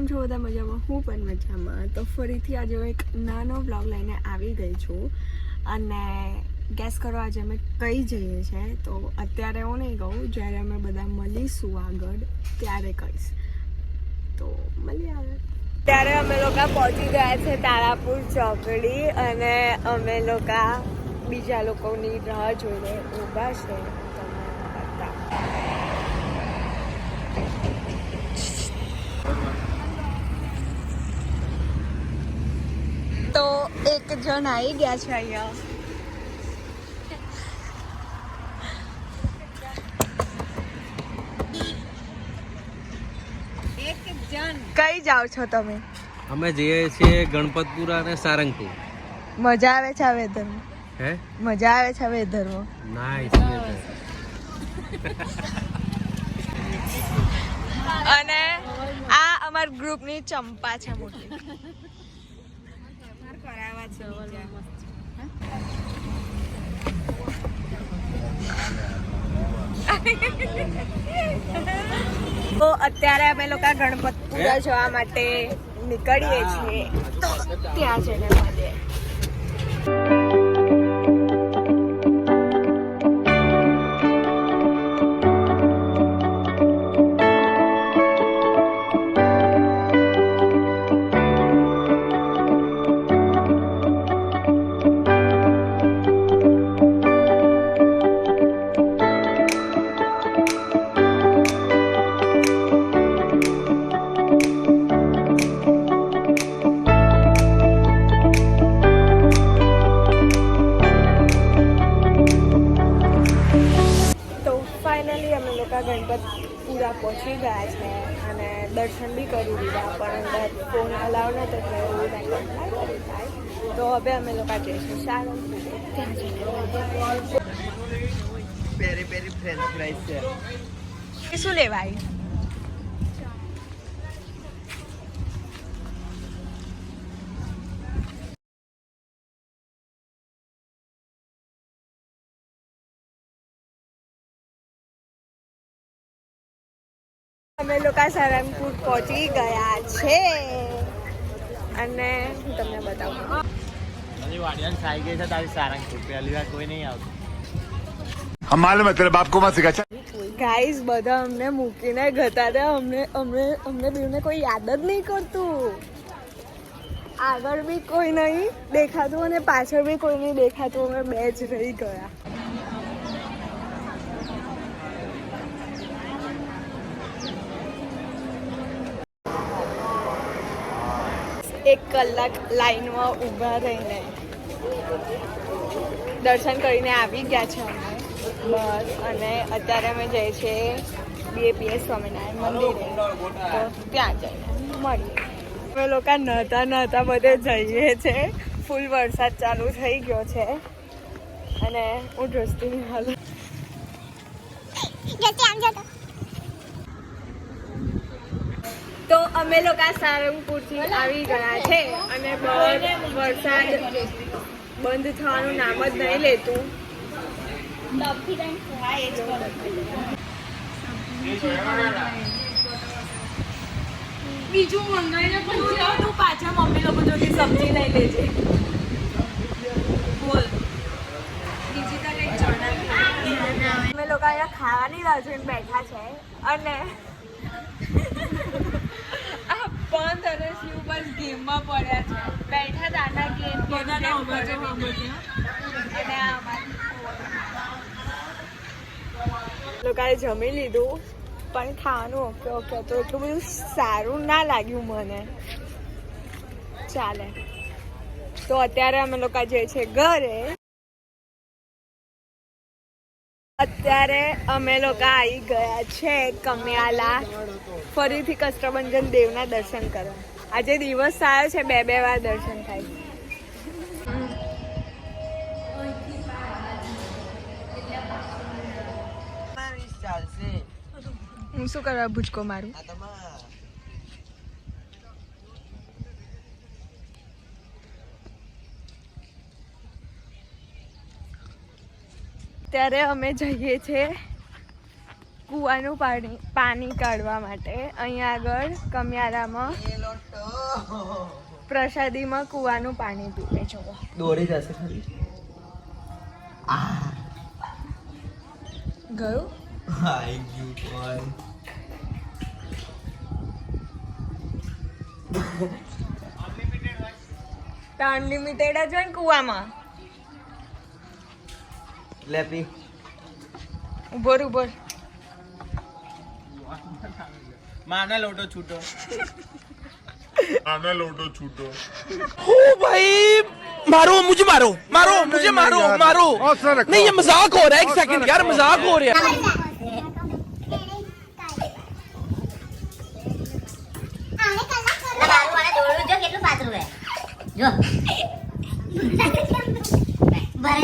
કેમ છો બધા? મજામાં? હું પણ મજામાં. તો ફરીથી આજે એક નાનો બ્લોગ લઈને આવી ગઈ છું અને ગેસ કરો આજે અમે કઈ જઈએ છીએ. તો અત્યારે હું નહીં કહું, જ્યારે અમે બધા મળીશું આગળ ત્યારે કહીશ. તો મળીએ આગળ. ત્યારે અમે લોકો પહોંચી ગયા છે તારાપુર ચોકડી અને અમે લોકો બીજા લોકોની રાહ જોઈને ઊભા છે. તો એક જણ આવી ગયા છે અહીંયા. કઈ જાઓ છો તમે? અમે જઈએ છીએ ગણપતપુરા અને સારંગપુર. મજા આવે છે આ વેધરમાં? હે, મજા આવે છે આ વેધરમાં? Nice weather. અને આ અમાર ગ્રુપની ચંપા છે મોટી. તો અત્યારે અમે લોકો ગણપતપુરા જવા માટે નીકળીએ છીએ. તો ત્યાં જઈને મળીએ. ગણપતપુરા પહોંચી ગયા છે અને દર્શન બી કરી દીધા, પણ અંદર ફોન અલાવ નતો એટલે એવું કરી થાય. તો હવે અમે લોકો જઈશું સારંગપુર. ત્યાં પેરી પેરી ફ્રેન્ચ ફ્રાઈઝ છે. શું લેવાય? અમે લોકો સારંગપુર પહોંચી ગયા છે અને હું તમને બતાવું. મારી વાડિયાન સાઈ ગઈ છે તારી સારંગપુર. પહેલી વાર કોઈ નહીં આવતું. हम मालूम है तेरे बाप को मत सिखा. ગાઈસ બધા અમને મૂકીને ગતા રહ્યા. અમને બેવને કોઈ યાદ જ નહીં કરતું. આગળ બી કોઈ નહીં દેખાતું અને પાછળ બી કોઈ નહીં દેખાતું. અમે બે જ રહી ગયા. એક કલાક લાઈનમાં ઊભા રહીને દર્શન કરીને આવી ગયા છે અમે બસ. અને અત્યારે અમે જઈએ છીએ BAPS સ્વામિનારાયણ મંદિરે. તો ત્યાં જઈને મળીએ. અમે લોકો નહાતા બધે જઈએ છે. ફૂલ વરસાદ ચાલુ થઈ ગયો છે અને હું ડ્રસ્તી હાલ. તો અમે લોકો સારંગપુરથી આવી ગયા છે અને વરસાદ બંધ થવાનું નામ જ નહીં લેતું. બીજું મંગાઈને પૂછ્યો તું પાછા મમ્મી લોકો જોડે સબ્જી લઈ લેજે. બોલ બીજી તો કઈ ચણા. અમે લોકો અહીંયા ખાવાની રાહ જોઈને બેઠા છે અને બંધ અને શિવ બસ ગેમમાં પડ્યા છે. બેઠા દાદા ગેમ લોકોએ જમી લીધું પણ ખાવાનું ઓકે ઓકે તો એટલું બધું સારું ના લાગ્યું મને. ચાલે. તો અત્યારે અમે લોકો જઈએ છીએ ઘરે. અત્યારે અમે લોકો આવી ગયા છે કમિયાલા ફરીથી કષ્ટભંજન દેવના દર્શન કરવા. આજે દિવસ સારો છે, બે વાર દર્શન થાય. હું શું કરવા ભૂચકો મારું? ત્યારે અમે જઈએ છીએ કૂવાનું પાણી કાઢવા માટે અહીંયા આગળ કમિયારામાં પ્રસાદીમાં કૂવાનું પાણી પીવે છે. દોરી જશે ખરી. ગયું આઈ ગયું કોઈ. તો અનલિમિટેડ જ હોય ને કૂવામાં. લે પી. ઉભર ઉભર માને લોટો છૂટો. ओ भाई मारो मुझे मारो मारो मुझे मारो मारो नहीं ये मजाक हो रहा है एक सेकंड यार मजाक हो रहा है મારું વાળા દોરડું જો કેટલું પાતળું હે જો ભરે